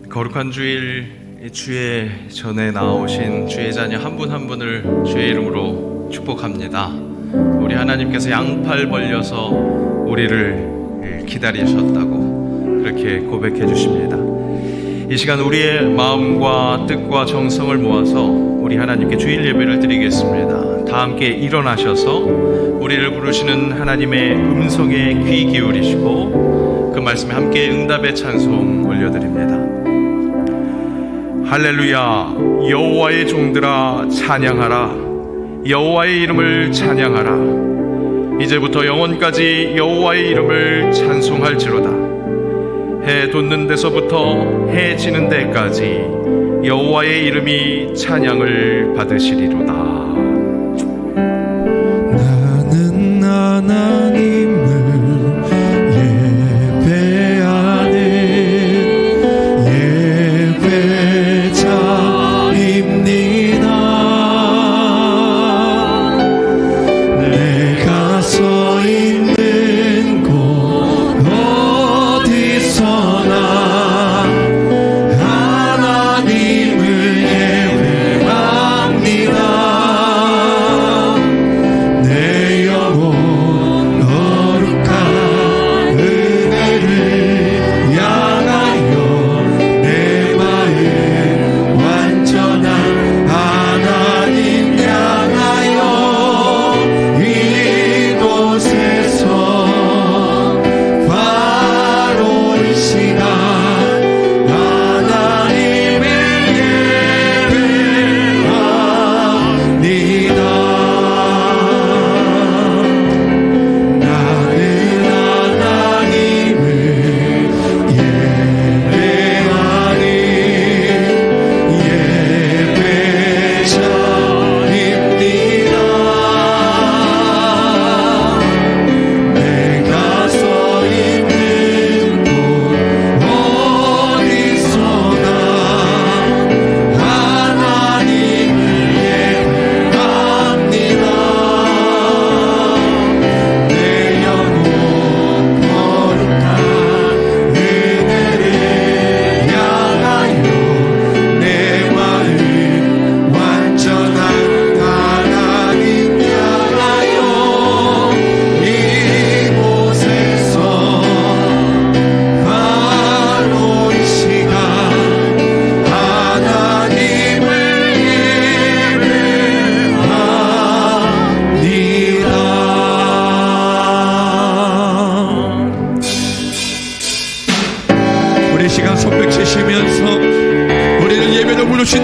거룩한 주일, 주의 전에 나오신 주의 자녀 한 분 한 분을 주의 이름으로 축복합니다. 우리 하나님께서 양팔 벌려서 우리를 기다리셨다고 그렇게 고백해 주십니다. 이 시간 우리의 마음과 뜻과 정성을 모아서 우리 하나님께 주일 예배를 드리겠습니다. 다 함께 일어나셔서 우리를 부르시는 하나님의 음성에 귀 기울이시고 그 말씀에 함께 응답의 찬송 올려드립니다. 할렐루야. 여호와의 종들아 찬양하라. 여호와의 이름을 찬양하라. 이제부터 영원까지 여호와의 이름을 찬송할지로다. 해 돋는 데서부터 해 지는 데까지 여호와의 이름이 찬양을 받으시리로다. 나는 하나님을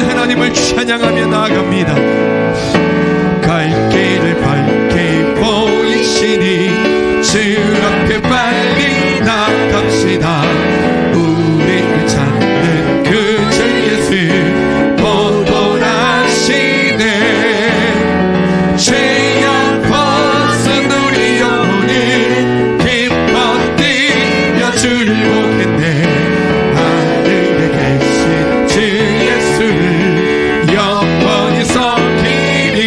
하나님을 찬양하며 나아갑니다. 갈 길을 밝게 보이시니 주 앞에 빨리 나갑시다. 우리를 찾는 그 주 예수 보존하시네. 죄악 벗은 우리 영혼이 기뻐 뛰며 주를 보겠네. 하늘에 계신 주 예수를 영원히 섬기리.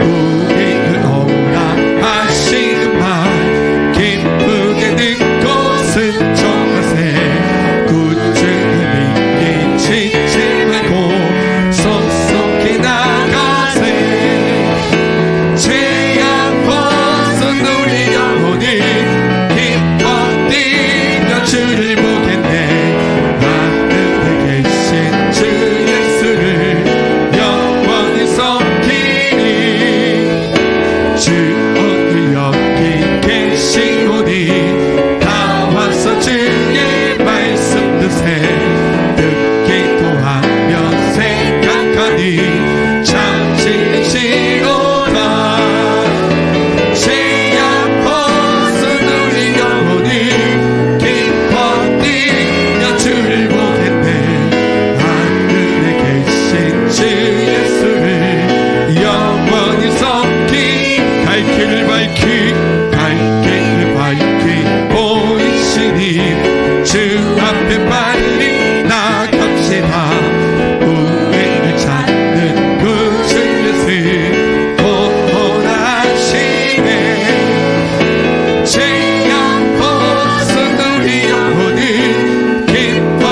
우리를 오라 하시는 말 기쁘게 듣고는 정하세. 굳게 믿기 지지 말고 속속히 나가세. 죄악 벗은 우리 영혼이 기뻐 뛰며 주를 보겠네. 하늘에 계신 주 예수를 영원히 섬기리. 주 오늘 여기 계시오니 다 와서 주의 말씀 드세. 듣기도 하며 생각하니 참 진실이로다. 죄악 벗은 우리 영혼이 기뻐 뛰며 주를 보겠네. 하늘에 계신 주 예수를 영원히 섬기. 갈 길을 밝히 보이시니 주 앞에 빨리 나갑시다. 우리를 찾는 그 주 예수 보존하시네. 죄악 벗은 우리 영혼이 기뻐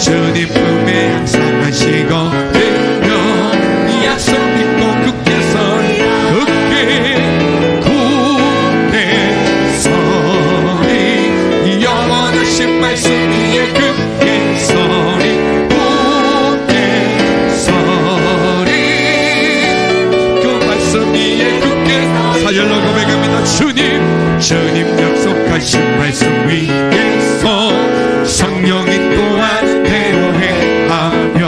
주님 품에 항상하시거든요. 약속 믿고 굳게 서리 영원하신 말씀 위에 굳게 서리 그 말씀 위에 굳게 사열로 고백합니다. 주님 약속하신 말씀 위에서 성령이 또한 대화해하며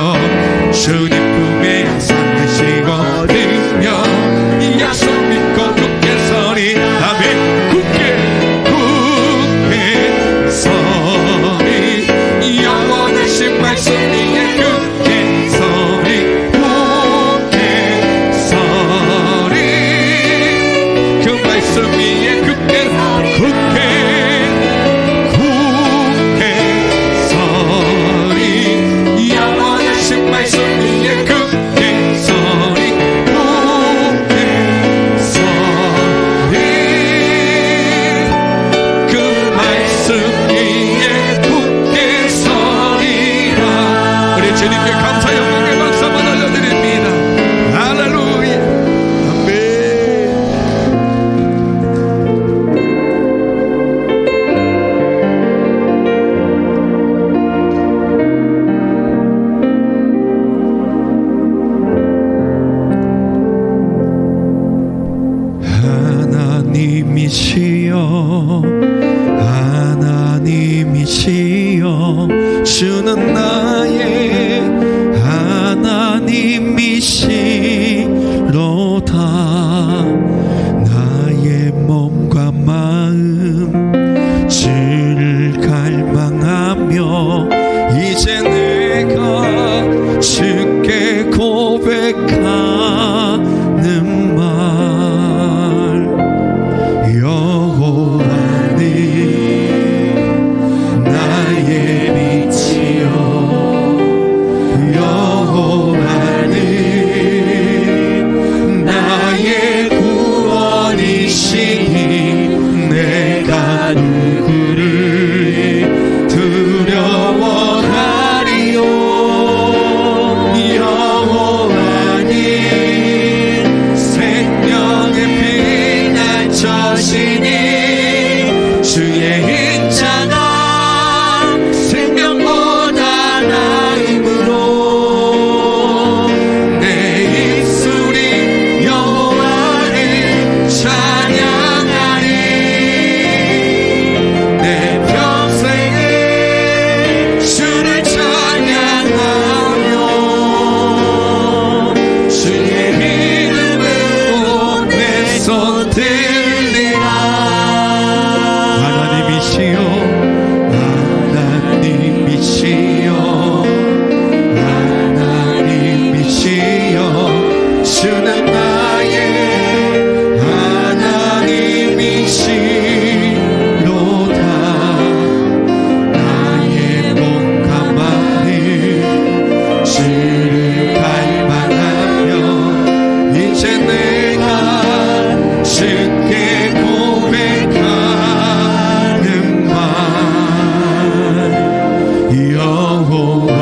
주님 품에 항상 하시거든요. 약속 믿고 굳게 서리 아멘. 굳게 서리 영원하신 말씀 위에 굳게 서리 그 말씀 위에 굳게 서리 영원하신 말씀 위에 굳게 서리 그 말씀 위에 굳게 서리라. 우리 주님께 감사 영광의 박수 한번 올려드립니다. 할렐루야. 아멘. 하나님이시여 주는 나의 하나님이시로다. 나의 몸과 마음 주를 갈망하며 이제 내가 주께 고백하는 말 여호와는 나의 빛이요 여호와는 나의 구원이시니 내가 누구를 두려워하리요. 여호와는 생명의 빛날 저시니 주의 인자가 생명보다 나음으로 내 입술이 여호와를 찬양하리. 내 평생을 주를 찬양하며 주의 이름으로 내 손 들리라. 하나님이시여 하나님이시여 주는 나의 하나님이시로다. 나의 몸과 마음 주를 갈망하며 이제 내가 주께 고백하는 말 여호와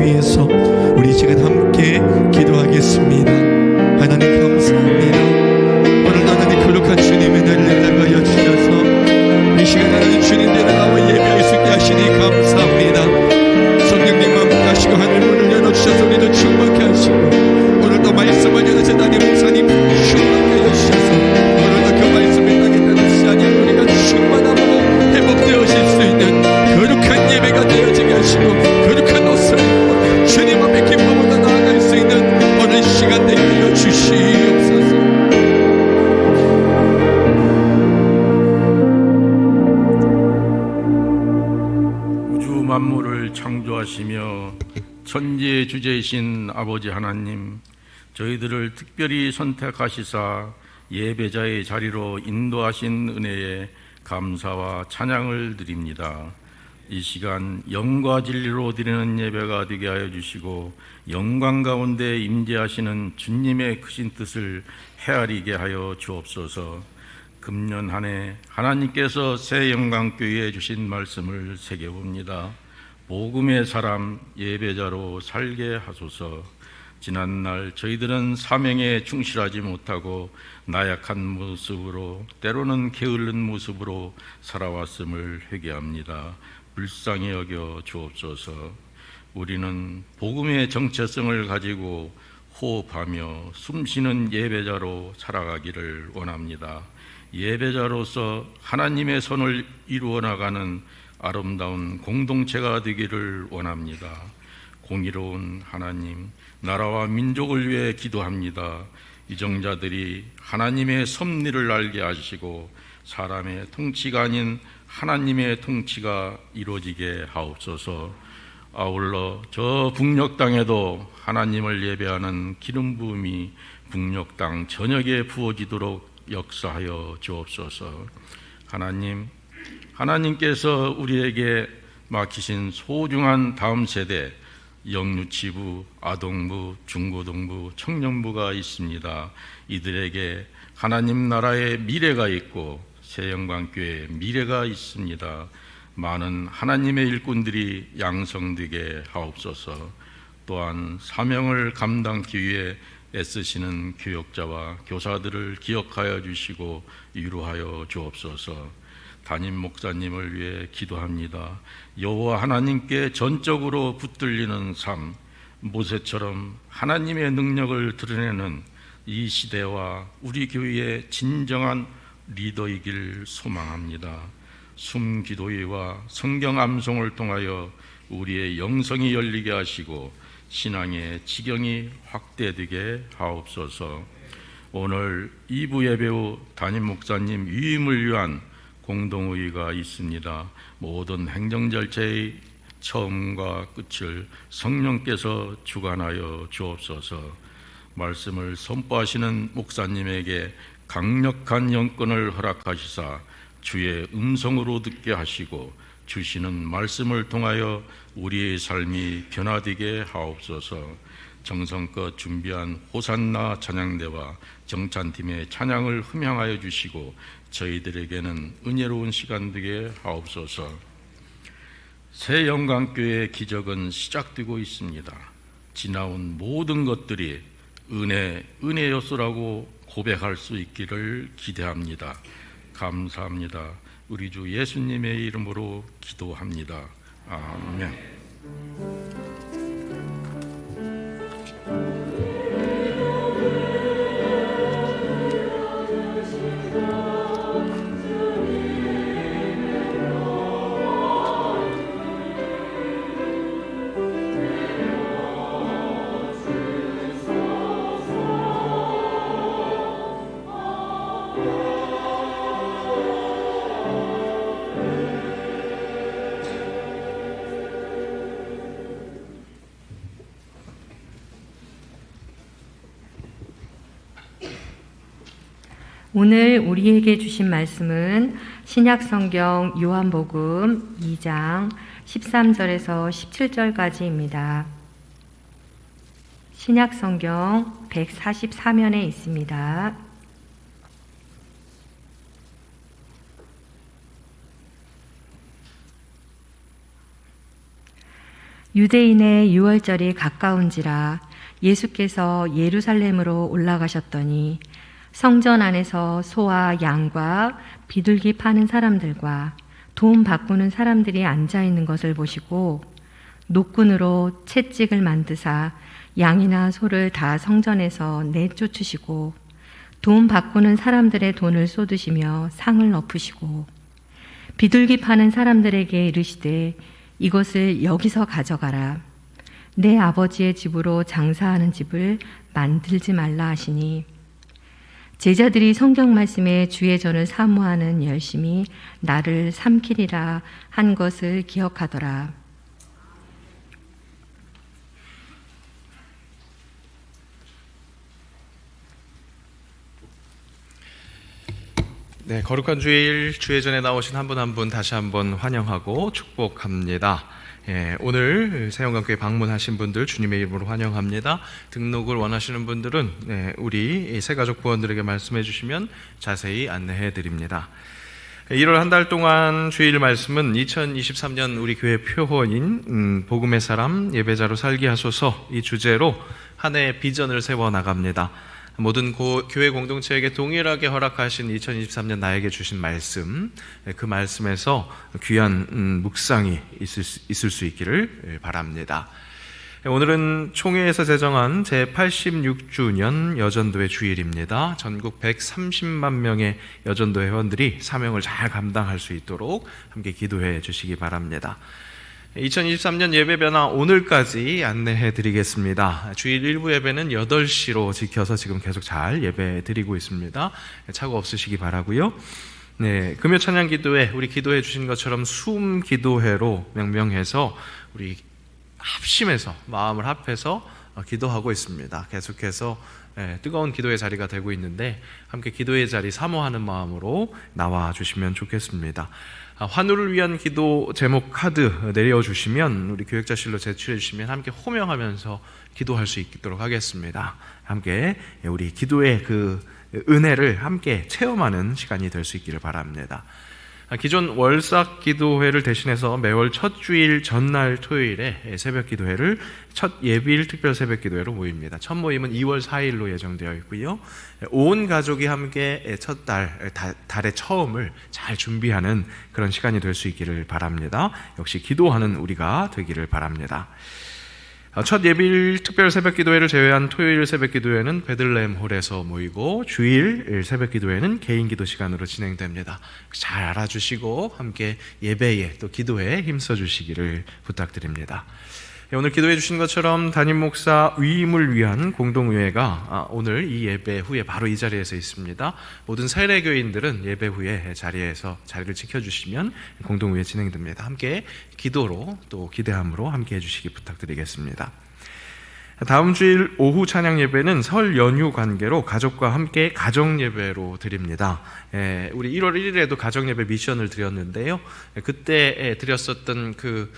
위해서 우리 시간 함께 기도하겠습니다. 하나님 감사합니다. 오늘도 하나님 거룩한 주님의 날을 나가여 주셔서 이 시간 하나님 주님께로 나와 예배할 수 있게 하시니 감사합니다. 성령님과 함께하시고 하늘 문을 열어주셔서 우리를 충만케 하시고 오늘도 말씀을 전하신 담임 목사님 충만케 해주셔서 오늘도 그 말씀을 땅에 따르지 아니하고 우리가 충만함으로 회복되어질 수 있는 거룩한 예배가 되어지게 하시고 거룩한 옷을 입고 주님 앞에 기쁨으로 나아갈 수 있는 오늘 시간 되게 하여 주시옵소서. 우주 만물을 창조하시며 천지의 주제이신 아버지 하나님, 저희들을 특별히 선택하시사 예배자의 자리로 인도하신 은혜에 감사와 찬양을 드립니다. 이 시간 영과 진리로 드리는 예배가 되게 하여 주시고 영광 가운데 임재하시는 주님의 크신 뜻을 헤아리게 하여 주옵소서. 금년 한 해 하나님께서 새 영광교회에 주신 말씀을 새겨봅니다. 복음의 사람 예배자로 살게 하소서. 지난날 저희들은 사명에 충실하지 못하고 나약한 모습으로 때로는 게으른 모습으로 살아왔음을 회개합니다. 불쌍히 여겨 주옵소서. 우리는 복음의 정체성을 가지고 호흡하며 숨쉬는 예배자로 살아가기를 원합니다. 예배자로서 하나님의 선을 이루어 나가는 아름다운 공동체가 되기를 원합니다. 공의로운 하나님, 나라와 민족을 위해 기도합니다. 이정자들이 하나님의 섭리를 알게 하시고 사람의 통치가 아닌 하나님의 통치가 이루어지게 하옵소서. 아울러 저 북녘 땅에도 하나님을 예배하는 기름 부음이 북녘 땅 전역에 부어지도록 역사하여 주옵소서. 하나님께서 우리에게 맡기신 소중한 다음 세대 영유치부, 아동부, 중고등부, 청년부가 있습니다. 이들에게 하나님 나라의 미래가 있고 새영광교회의 미래가 있습니다. 많은 하나님의 일꾼들이 양성되게 하옵소서. 또한 사명을 감당하기 위해 애쓰시는 교역자와 교사들을 기억하여 주시고 위로하여 주옵소서. 담임 목사님을 위해 기도합니다. 여호와 하나님께 전적으로 붙들리는 삶, 모세처럼 하나님의 능력을 드러내는 이 시대와 우리 교회의 진정한 리더이길 소망합니다. 숨기도회와 성경 암송을 통하여 우리의 영성이 열리게 하시고 신앙의 지경이 확대되게 하옵소서. 오늘 2부 예배 후 담임 목사님 위임을 위한 공동회의가 있습니다. 모든 행정 절차의 처음과 끝을 성령께서 주관하여 주옵소서. 말씀을 선포하시는 목사님에게 강력한 영권을 허락하시사 주의 음성으로 듣게 하시고 주시는 말씀을 통하여 우리의 삶이 변화되게 하옵소서. 정성껏 준비한 호산나 찬양대와 정찬팀의 찬양을 흠양하여 주시고 저희들에게는 은혜로운 시간 되게 하옵소서. 새 영광교회의 기적은 시작되고 있습니다. 지나온 모든 것들이 은혜였소라고 고백할 수 있기를 기대합니다. 감사합니다. 우리 주 예수님의 이름으로 기도합니다. 아멘. 오늘 우리에게 주신 말씀은 신약성경 요한복음 2장 13절에서 17절까지입니다. 신약성경 144면에 있습니다. 유대인의 유월절이 가까운지라 예수께서 예루살렘으로 올라가셨더니 성전 안에서 소와 양과 비둘기 파는 사람들과 돈 바꾸는 사람들이 앉아 있는 것을 보시고 노끈으로 채찍을 만드사 양이나 소를 다 성전에서 내쫓으시고 돈 바꾸는 사람들의 돈을 쏟으시며 상을 엎으시고 비둘기 파는 사람들에게 이르시되 이것을 여기서 가져가라. 내 아버지의 집으로 장사하는 집을 만들지 말라 하시니 제자들이 성경 말씀에 주의 전을 사모하는 열심히 나를 삼키리라 한 것을 기억하더라. 네, 거룩한 주일 주의 전에 나오신 한 분 한 분 다시 한번 환영하고 축복합니다. 오늘 세영관교회 방문하신 분들 주님의 이름으로 환영합니다. 등록을 원하시는 분들은 우리 새가족 부원들에게 말씀해 주시면 자세히 안내해 드립니다. 1월 한 달 동안 주일 말씀은 2023년 우리 교회 표어인 복음의 사람 예배자로 살게 하소서 이 주제로 한 해의 비전을 세워 나갑니다. 모든 교회 공동체에게 동일하게 허락하신 2023년 나에게 주신 말씀, 그 말씀에서 귀한 묵상이 있을 수 있기를 바랍니다. 오늘은 총회에서 제정한 제86주년 여전도의 주일입니다. 전국 130만 명의 여전도 회원들이 사명을 잘 감당할 수 있도록 함께 기도해 주시기 바랍니다. 2023년 예배 변화 오늘까지 안내해 드리겠습니다. 주일 1부 예배는 8시로 지켜서 지금 계속 잘 예배 드리고 있습니다. 착오 없으시기 바라고요. 네, 금요 찬양 기도회 우리 기도해 주신 것처럼 숨 기도회로 명명해서 우리 합심해서 마음을 합해서 기도하고 있습니다. 계속해서 뜨거운 기도의 자리가 되고 있는데 함께 기도의 자리 사모하는 마음으로 나와 주시면 좋겠습니다. 환우를 위한 기도 제목 카드 내려주시면 우리 교역자실로 제출해 주시면 함께 호명하면서 기도할 수 있도록 하겠습니다. 함께 우리 기도의 그 은혜를 함께 체험하는 시간이 될 수 있기를 바랍니다. 기존 월삭 기도회를 대신해서 매월 첫 주일 전날 토요일에 새벽 기도회를 첫 예비일 특별 새벽 기도회로 모입니다. 첫 모임은 2월 4일로 예정되어 있고요. 온 가족이 함께 첫 달의 처음을 잘 준비하는 그런 시간이 될 수 있기를 바랍니다. 역시 기도하는 우리가 되기를 바랍니다. 첫 예비일 특별 새벽 기도회를 제외한 토요일 새벽 기도회는 베들레헴 홀에서 모이고 주일 새벽 기도회는 개인 기도 시간으로 진행됩니다. 잘 알아주시고 함께 예배에 또 기도에 힘써 주시기를 부탁드립니다. 오늘 기도해 주신 것처럼 담임 목사 위임을 위한 공동의회가 오늘 이 예배 후에 바로 이 자리에서 있습니다. 모든 세례교인들은 예배 후에 자리에서 자리를 지켜주시면 공동의회 진행됩니다. 함께 기도로 또 기대함으로 함께 해주시기 부탁드리겠습니다. 다음 주일 오후 찬양 예배는 설 연휴 관계로 가족과 함께 가정 예배로 드립니다. 우리 1월 1일에도 가정 예배 미션을 드렸는데요. 그때 드렸었던 그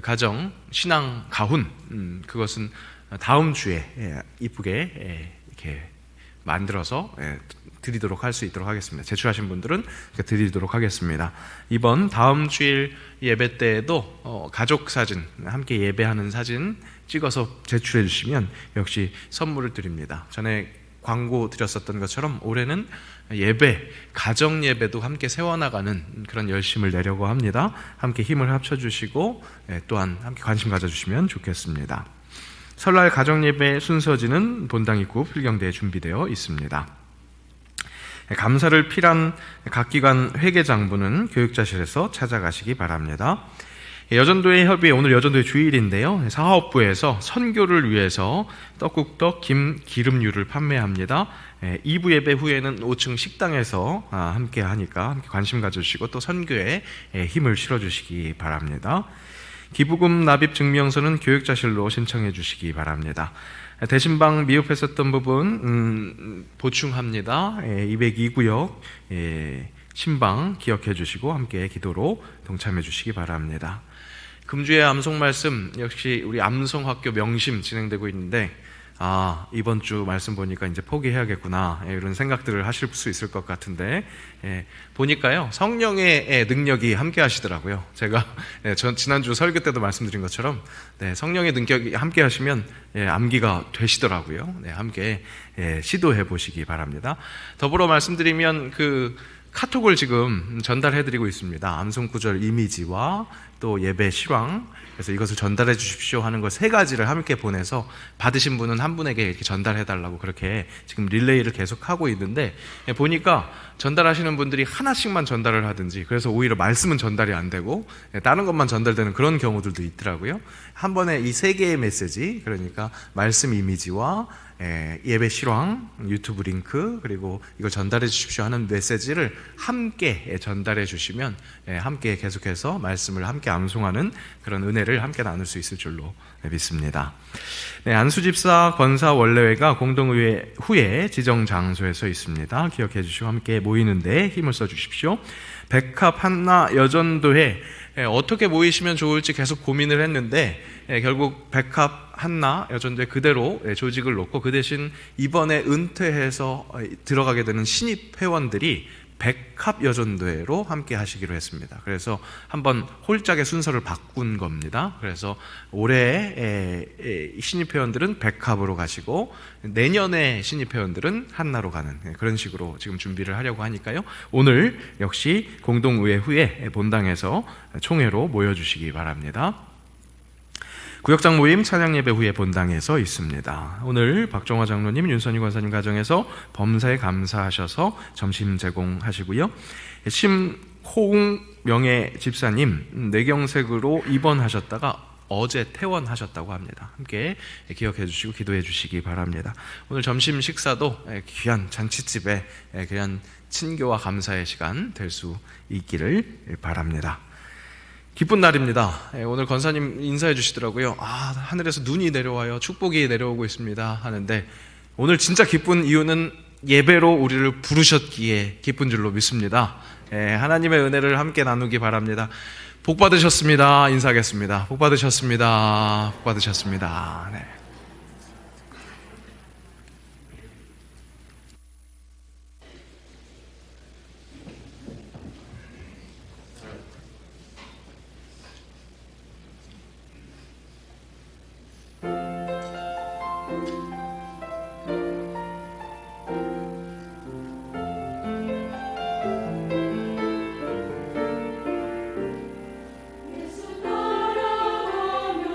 가정 신앙 가훈 그것은 다음 주에 이쁘게 이렇게 만들어서 드리도록 할 수 있도록 하겠습니다. 제출하신 분들은 드리도록 하겠습니다. 이번 다음 주일 예배 때에도 가족 사진 함께 예배하는 사진 찍어서 제출해 주시면 역시 선물을 드립니다. 전에 광고 드렸었던 것처럼 올해는 예배, 가정 예배도 함께 세워나가는 그런 열심을 내려고 합니다. 함께 힘을 합쳐주시고 또한 함께 관심 가져주시면 좋겠습니다. 설날 가정 예배 순서지는 본당 입구 필경대에 준비되어 있습니다. 감사를 필한 각 기관 회계장부는 교육자실에서 찾아가시기 바랍니다. 여전도의 협의회 오늘 여전도의 주일인데요. 사업부에서 선교를 위해서 떡국떡 기름류를 판매합니다. 2부 예배 후에는 5층 식당에서 함께 하니까 함께 관심 가져주시고 또 선교에 힘을 실어주시기 바랍니다. 기부금 납입 증명서는 교육자실로 신청해 주시기 바랍니다. 대신방 미흡했었던 부분 보충합니다. 202구역 신방 기억해 주시고 함께 기도로 동참해 주시기 바랍니다. 금주의 암송 말씀 역시 우리 암송학교 명심 진행되고 있는데 이번 주 말씀 보니까 이제 포기해야겠구나, 이런 생각들을 하실 수 있을 것 같은데, 보니까요 성령의 능력이 함께 하시더라고요. 제가 전 지난주 설교 때도 말씀드린 것처럼 성령의 능력이 함께 하시면 암기가 되시더라고요. 함께 시도해 보시기 바랍니다. 더불어 말씀드리면 그 카톡을 지금 전달해드리고 있습니다. 암송구절 이미지와 또 예배 실황, 그래서 이것을 전달해 주십시오 하는 것 3가지를 함께 보내서 받으신 분은 한 분에게 이렇게 전달해 달라고 그렇게 지금 릴레이를 계속 하고 있는데, 보니까 전달하시는 분들이 하나씩만 전달을 하든지, 그래서 오히려 말씀은 전달이 안 되고 다른 것만 전달되는 그런 경우들도 있더라고요. 한 번에 이 3개의 메시지, 그러니까 말씀 이미지와 예배 실황, 유튜브 링크, 그리고 이걸 전달해 주십시오 하는 메시지를 함께 전달해 주시면 함께 계속해서 말씀을 함께 암송하는 그런 은혜를 함께 나눌 수 있을 줄로 믿습니다. 안수집사 권사 원례회가 공동의회 후에 지정 장소에서 있습니다. 기억해 주시고 함께 모이는데 힘을 써 주십시오. 백합 한나 여전도회, 어떻게 모이시면 좋을지 계속 고민을 했는데 결국 백합 한나 여전도회 그대로 조직을 놓고, 그 대신 이번에 은퇴해서 들어가게 되는 신입 회원들이 백합 여전도회로 함께 하시기로 했습니다. 그래서 한번 홀짝의 순서를 바꾼 겁니다. 그래서 올해 신입 회원들은 백합으로 가시고 내년에 신입 회원들은 한나로 가는 그런 식으로 지금 준비를 하려고 하니까요. 오늘 역시 공동의회 후에 본당에서 총회로 모여주시기 바랍니다. 구역장 모임 찬양예배 후에 본당에서 있습니다. 오늘 박정화 장로님, 윤선희 권사님 가정에서 범사에 감사하셔서 점심 제공하시고요. 심호웅 명예 집사님 뇌경색으로 입원하셨다가 어제 퇴원하셨다고 합니다. 함께 기억해 주시고 기도해 주시기 바랍니다. 오늘 점심 식사도 귀한 잔치집에 귀한 친교와 감사의 시간 될 수 있기를 바랍니다. 기쁜 날입니다. 오늘 권사님 인사해 주시더라고요. 하늘에서 눈이 내려와요, 축복이 내려오고 있습니다 하는데, 오늘 진짜 기쁜 이유는 예배로 우리를 부르셨기에 기쁜 줄로 믿습니다. 하나님의 은혜를 함께 나누기 바랍니다. 복 받으셨습니다. 인사하겠습니다. 복 받으셨습니다. 복 받으셨습니다. 네. 예수 따라가며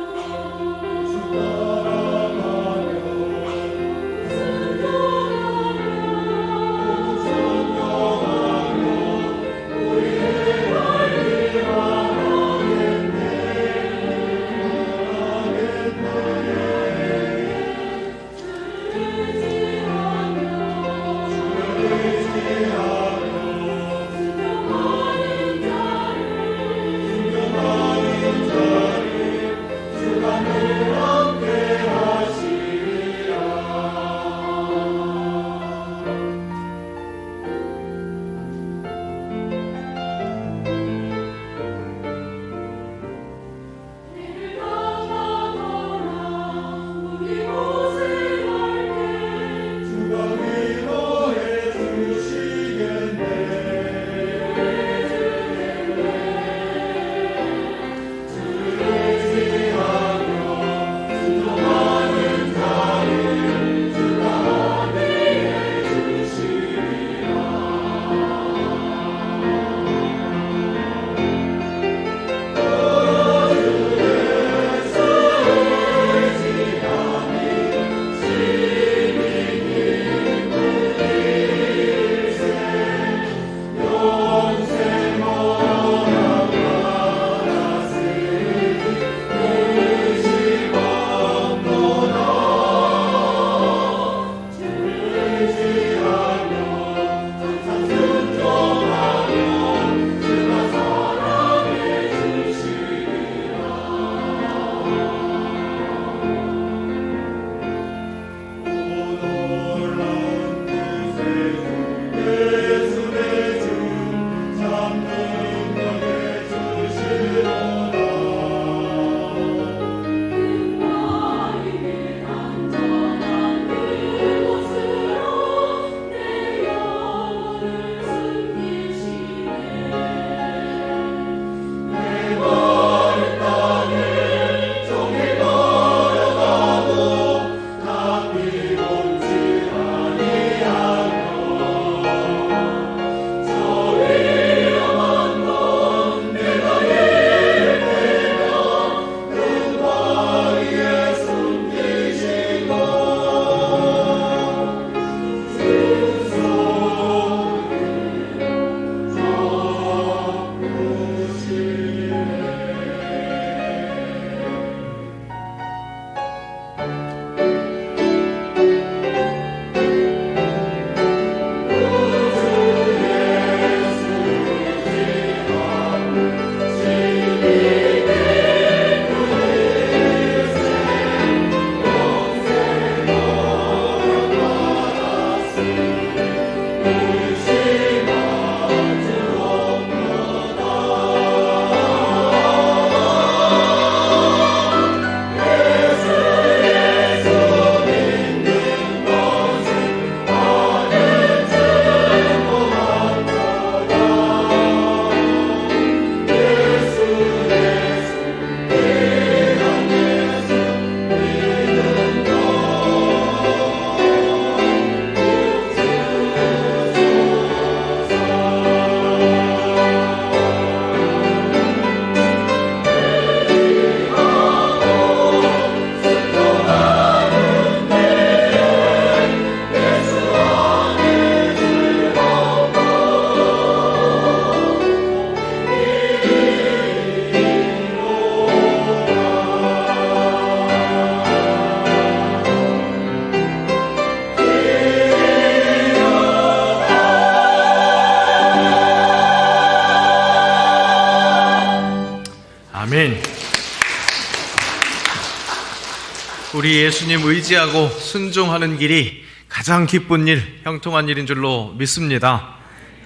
우리 예수님 의지하고 순종하는 길이 가장 기쁜 일, 형통한 일인 줄로 믿습니다.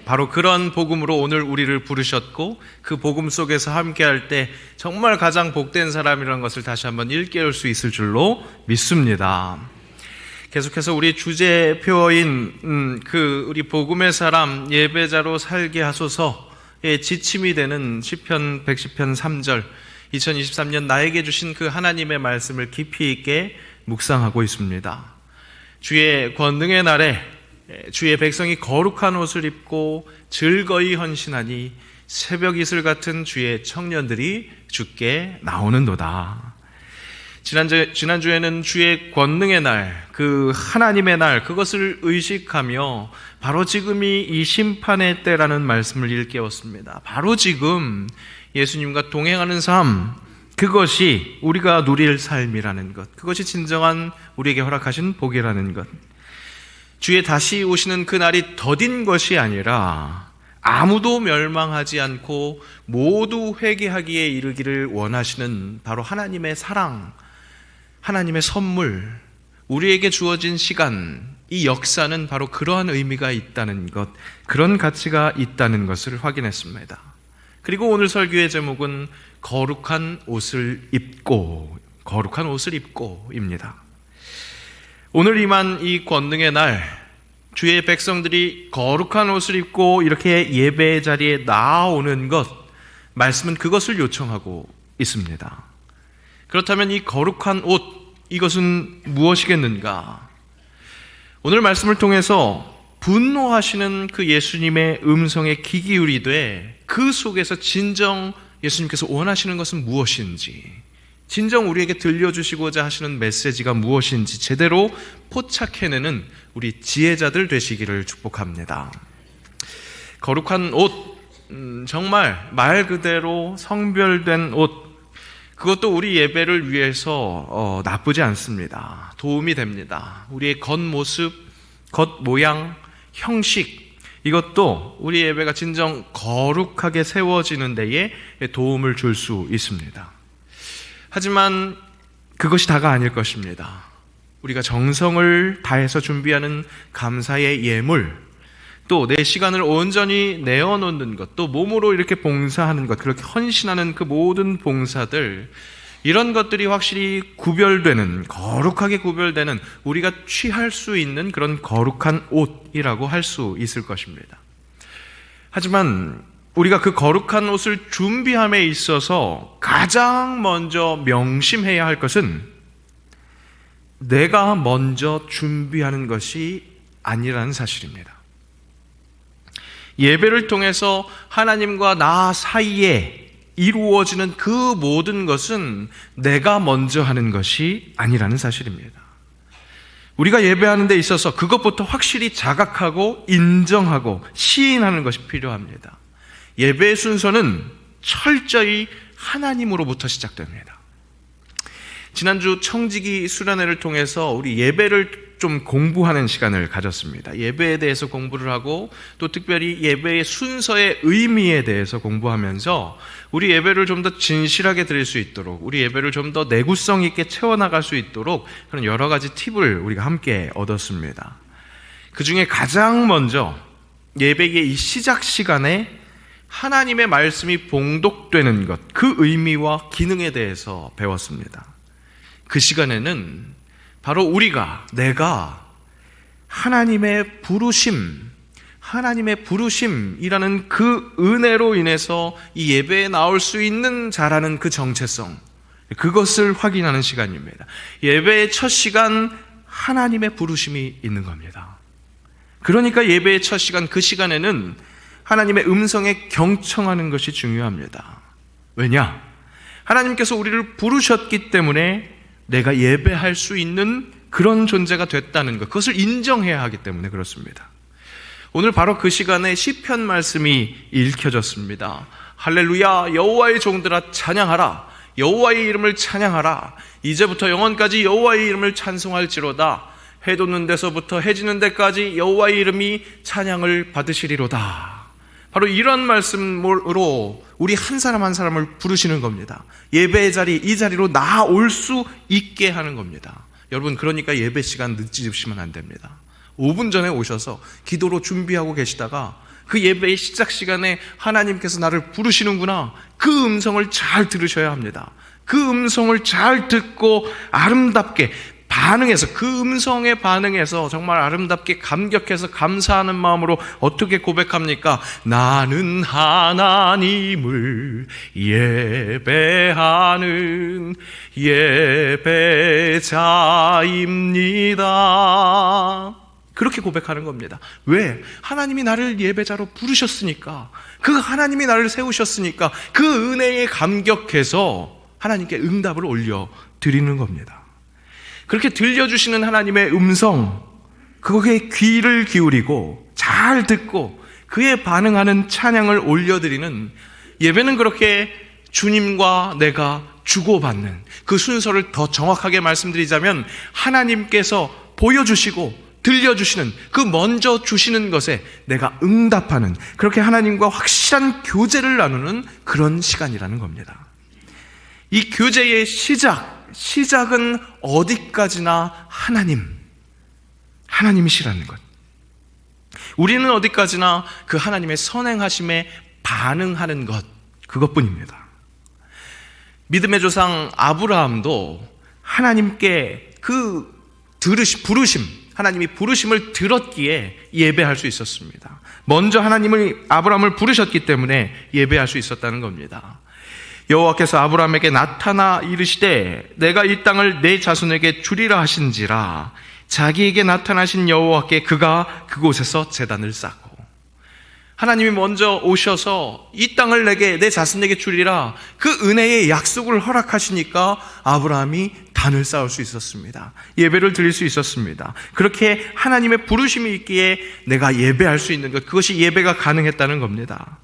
바로 그런 복음으로 오늘 우리를 부르셨고 그 복음 속에서 함께할 때 정말 가장 복된 사람이라는 것을 다시 한번 일깨울 수 있을 줄로 믿습니다. 계속해서 우리 주제표인 우리 복음의 사람 예배자로 살게 하소서의 지침이 되는 시편 110편 3절, 2023년 나에게 주신 그 하나님의 말씀을 깊이 있게 묵상하고 있습니다. 주의 권능의 날에 주의 백성이 거룩한 옷을 입고 즐거이 헌신하니 새벽 이슬 같은 주의 청년들이 주께 나오는도다. 지난주에는 주의 권능의 날, 그 하나님의 날, 그것을 의식하며 바로 지금이 이 심판의 때라는 말씀을 일깨웠습니다. 바로 지금 예수님과 동행하는 삶, 그것이 우리가 누릴 삶이라는 것, 그것이 진정한 우리에게 허락하신 복이라는 것. 주의 다시 오시는 그날이 더딘 것이 아니라 아무도 멸망하지 않고 모두 회개하기에 이르기를 원하시는 바로 하나님의 사랑, 하나님의 선물, 우리에게 주어진 시간, 이 역사는 바로 그러한 의미가 있다는 것, 그런 가치가 있다는 것을 확인했습니다. 그리고 오늘 설교의 제목은 거룩한 옷을 입고입니다. 오늘 임한 이 권능의 날, 주의 백성들이 거룩한 옷을 입고 이렇게 예배의 자리에 나아오는 것, 말씀은 그것을 요청하고 있습니다. 그렇다면 이 거룩한 옷, 이것은 무엇이겠는가? 오늘 말씀을 통해서 분노하시는 그 예수님의 음성에 귀 기울이되 그 속에서 진정 예수님께서 원하시는 것은 무엇인지, 진정 우리에게 들려주시고자 하시는 메시지가 무엇인지 제대로 포착해내는 우리 지혜자들 되시기를 축복합니다. 거룩한 옷, 정말 말 그대로 성별된 옷, 그것도 우리 예배를 위해서 나쁘지 않습니다. 도움이 됩니다. 우리의 겉모습, 겉모양, 형식, 이것도 우리 예배가 진정 거룩하게 세워지는 데에 도움을 줄 수 있습니다. 하지만 그것이 다가 아닐 것입니다. 우리가 정성을 다해서 준비하는 감사의 예물, 또 내 시간을 온전히 내어놓는 것, 또 몸으로 이렇게 봉사하는 것, 그렇게 헌신하는 그 모든 봉사들, 이런 것들이 확실히 구별되는, 거룩하게 구별되는, 우리가 취할 수 있는 그런 거룩한 옷이라고 할 수 있을 것입니다. 하지만 우리가 그 거룩한 옷을 준비함에 있어서 가장 먼저 명심해야 할 것은 내가 먼저 준비하는 것이 아니라는 사실입니다. 예배를 통해서 하나님과 나 사이에 이루어지는 그 모든 것은 내가 먼저 하는 것이 아니라는 사실입니다. 우리가 예배하는 데 있어서 그것부터 확실히 자각하고 인정하고 시인하는 것이 필요합니다. 예배의 순서는 철저히 하나님으로부터 시작됩니다. 지난주 청지기 수련회를 통해서 우리 예배를 좀 공부하는 시간을 가졌습니다. 예배에 대해서 공부를 하고 또 특별히 예배의 순서의 의미에 대해서 공부하면서 우리 예배를 좀 더 진실하게 드릴 수 있도록, 우리 예배를 좀 더 내구성 있게 채워나갈 수 있도록 그런 여러 가지 팁을 우리가 함께 얻었습니다. 그 중에 가장 먼저 예배의 이 시작 시간에 하나님의 말씀이 봉독되는 것, 그 의미와 기능에 대해서 배웠습니다. 그 시간에는 바로 내가 하나님의 부르심이라는 그 은혜로 인해서 이 예배에 나올 수 있는 자라는 그 정체성, 그것을 확인하는 시간입니다. 예배의 첫 시간, 하나님의 부르심이 있는 겁니다. 그러니까 예배의 첫 시간, 그 시간에는 하나님의 음성에 경청하는 것이 중요합니다. 왜냐? 하나님께서 우리를 부르셨기 때문에 내가 예배할 수 있는 그런 존재가 됐다는 것, 그것을 인정해야 하기 때문에 그렇습니다. 오늘 바로 그 시간에 시편 말씀이 읽혀졌습니다. 할렐루야, 여호와의 종들아 찬양하라, 여호와의 이름을 찬양하라, 이제부터 영원까지 여호와의 이름을 찬송할지로다, 해 돋는 데서부터 해 지는 데까지 여호와의 이름이 찬양을 받으시리로다. 바로 이런 말씀으로 우리 한 사람 한 사람을 부르시는 겁니다. 예배의 자리, 이 자리로 나아올 수 있게 하는 겁니다. 여러분, 그러니까 예배 시간 늦으시면 안 됩니다. 5분 전에 오셔서 기도로 준비하고 계시다가 그 예배의 시작 시간에 하나님께서 나를 부르시는구나, 그 음성을 잘 들으셔야 합니다. 그 음성을 잘 듣고 아름답게 반응해서, 그 음성에 반응해서 정말 아름답게 감격해서 감사하는 마음으로 어떻게 고백합니까? 나는 하나님을 예배하는 예배자입니다. 그렇게 고백하는 겁니다. 왜? 하나님이 나를 예배자로 부르셨으니까, 그 하나님이 나를 세우셨으니까 그 은혜에 감격해서 하나님께 응답을 올려드리는 겁니다. 그렇게 들려주시는 하나님의 음성, 그거에 귀를 기울이고 잘 듣고 그에 반응하는 찬양을 올려드리는 예배는, 그렇게 주님과 내가 주고받는 그 순서를 더 정확하게 말씀드리자면, 하나님께서 보여주시고 들려주시는 그 먼저 주시는 것에 내가 응답하는, 그렇게 하나님과 확실한 교제를 나누는 그런 시간이라는 겁니다. 이 교제의 시작은 어디까지나 하나님이시라는 것. 우리는 어디까지나 그 하나님의 선행하심에 반응하는 것, 그것뿐입니다. 믿음의 조상 아브라함도 하나님께 그 부르심, 하나님이 부르심을 들었기에 예배할 수 있었습니다. 먼저 아브라함을 부르셨기 때문에 예배할 수 있었다는 겁니다. 여호와께서 아브라함에게 나타나 이르시되 내가 이 땅을 내 자손에게 주리라 하신지라. 자기에게 나타나신 여호와께 그가 그곳에서 제단을 쌓고, 하나님이 먼저 오셔서 이 땅을 내 자손에게 주리라, 그 은혜의 약속을 허락하시니까 아브라함이 단을 쌓을 수 있었습니다. 예배를 드릴 수 있었습니다. 그렇게 하나님의 부르심이 있기에 내가 예배할 수 있는 것, 그것이 예배가 가능했다는 겁니다.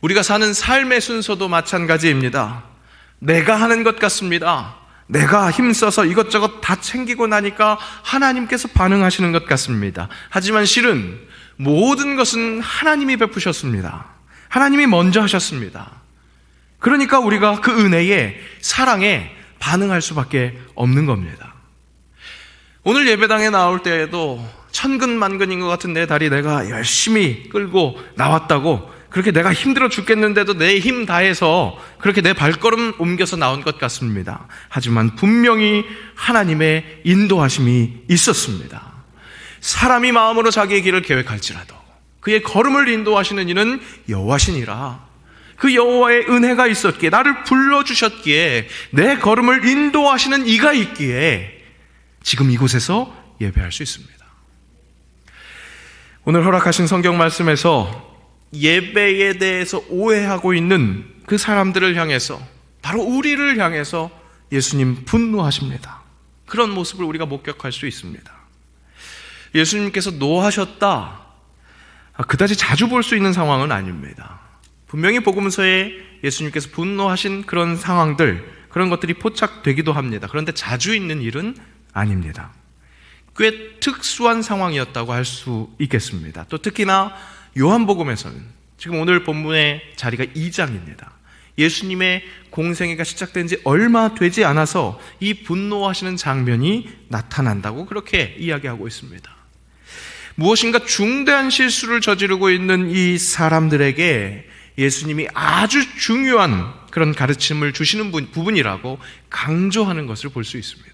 우리가 사는 삶의 순서도 마찬가지입니다. 내가 하는 것 같습니다. 내가 힘써서 이것저것 다 챙기고 나니까 하나님께서 반응하시는 것 같습니다. 하지만 실은 모든 것은 하나님이 베푸셨습니다. 하나님이 먼저 하셨습니다. 그러니까 우리가 그 은혜에, 사랑에 반응할 수밖에 없는 겁니다. 오늘 예배당에 나올 때에도 천근만근인 것 같은 내 다리 내가 열심히 끌고 나왔다고, 그렇게 내가 힘들어 죽겠는데도 내 힘 다해서 그렇게 내 발걸음 옮겨서 나온 것 같습니다. 하지만 분명히 하나님의 인도하심이 있었습니다. 사람이 마음으로 자기의 길을 계획할지라도 그의 걸음을 인도하시는 이는 여호와시니라. 그 여호와의 은혜가 있었기에, 나를 불러주셨기에, 내 걸음을 인도하시는 이가 있기에 지금 이곳에서 예배할 수 있습니다. 오늘 허락하신 성경 말씀에서 예배에 대해서 오해하고 있는 그 사람들을 향해서, 바로 우리를 향해서 예수님 분노하십니다. 그런 모습을 우리가 목격할 수 있습니다. 예수님께서 노하셨다, 그다지 자주 볼 수 있는 상황은 아닙니다. 분명히 복음서에 예수님께서 분노하신 그런 상황들, 그런 것들이 포착되기도 합니다. 그런데 자주 있는 일은 아닙니다. 꽤 특수한 상황이었다고 할 수 있겠습니다. 또 특히나 요한복음에서는, 지금 오늘 본문의 자리가 2장입니다. 예수님의 공생애가 시작된 지 얼마 되지 않아서 이 분노하시는 장면이 나타난다고 그렇게 이야기하고 있습니다. 무엇인가 중대한 실수를 저지르고 있는 이 사람들에게 예수님이 아주 중요한 그런 가르침을 주시는 부분이라고 강조하는 것을 볼 수 있습니다.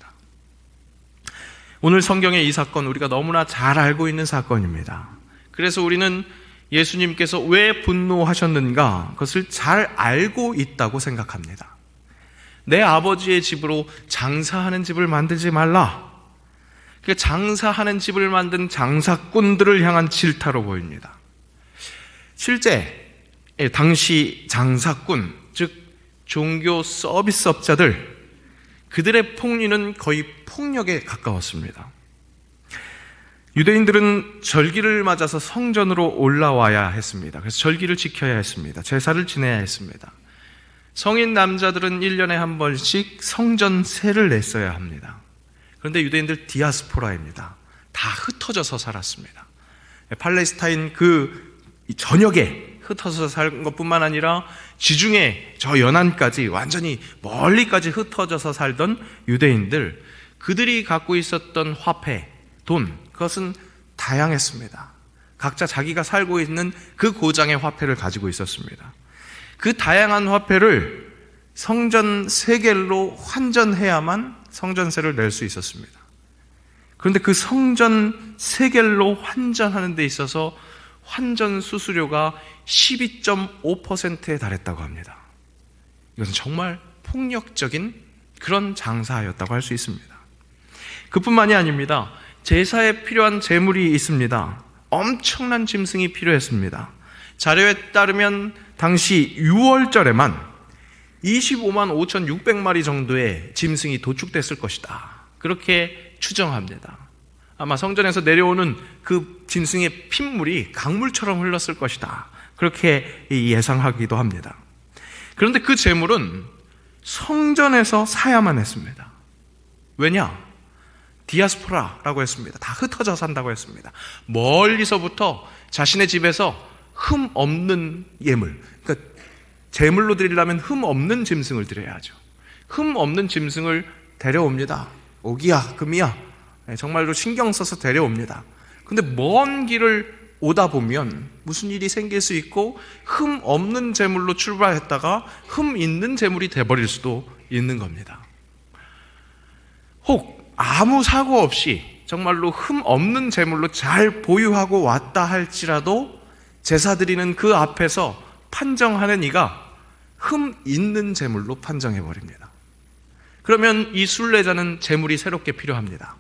오늘 성경의 이 사건, 우리가 너무나 잘 알고 있는 사건입니다. 그래서 우리는 예수님께서 왜 분노하셨는가, 그것을 잘 알고 있다고 생각합니다. 내 아버지의 집으로 장사하는 집을 만들지 말라. 그 장사하는 집을 만든 장사꾼들을 향한 질타로 보입니다. 실제 당시 장사꾼, 즉 종교 서비스업자들, 그들의 폭리는 거의 폭력에 가까웠습니다. 유대인들은 절기를 맞아서 성전으로 올라와야 했습니다. 그래서 절기를 지켜야 했습니다. 제사를 지내야 했습니다. 성인 남자들은 1년에 한 번씩 성전세를 냈어야 합니다. 그런데 유대인들 디아스포라입니다. 다 흩어져서 살았습니다. 팔레스타인 그 전역에 흩어져서 살 것뿐만 아니라 지중해 저 연안까지, 완전히 멀리까지 흩어져서 살던 유대인들, 그들이 갖고 있었던 화폐, 돈, 그것은 다양했습니다. 각자 자기가 살고 있는 그 고장의 화폐를 가지고 있었습니다. 그 다양한 화폐를 성전 세겔로 환전해야만 성전세를 낼 수 있었습니다. 그런데 그 성전 세겔로 환전하는 데 있어서 환전 수수료가 12.5%에 달했다고 합니다. 이것은 정말 폭력적인 그런 장사였다고 할 수 있습니다. 그뿐만이 아닙니다. 제사에 필요한 제물이 있습니다. 엄청난 짐승이 필요했습니다. 자료에 따르면 당시 6월절에만 25만 5,600마리 정도의 짐승이 도축됐을 것이다. 그렇게 추정합니다. 아마 성전에서 내려오는 그 짐승의 핏물이 강물처럼 흘렀을 것이다. 그렇게 예상하기도 합니다. 그런데 그 제물은 성전에서 사야만 했습니다. 왜냐? 디아스포라라고 했습니다. 다 흩어져 산다고 했습니다. 멀리서부터 자신의 집에서 흠 없는 예물, 그러니까 제물로 드리려면 흠 없는 짐승을 드려야죠. 흠 없는 짐승을 데려옵니다. 오기야, 금이야, 정말로 신경 써서 데려옵니다. 근데 먼 길을 오다 보면 무슨 일이 생길 수 있고 흠 없는 제물로 출발했다가 흠 있는 제물이 돼버릴 수도 있는 겁니다. 혹 아무 사고 없이 정말로 흠 없는 제물로 잘 보유하고 왔다 할지라도 제사 드리는 그 앞에서 판정하는 이가 흠 있는 제물로 판정해버립니다. 그러면 이 순례자는 제물이 새롭게 필요합니다.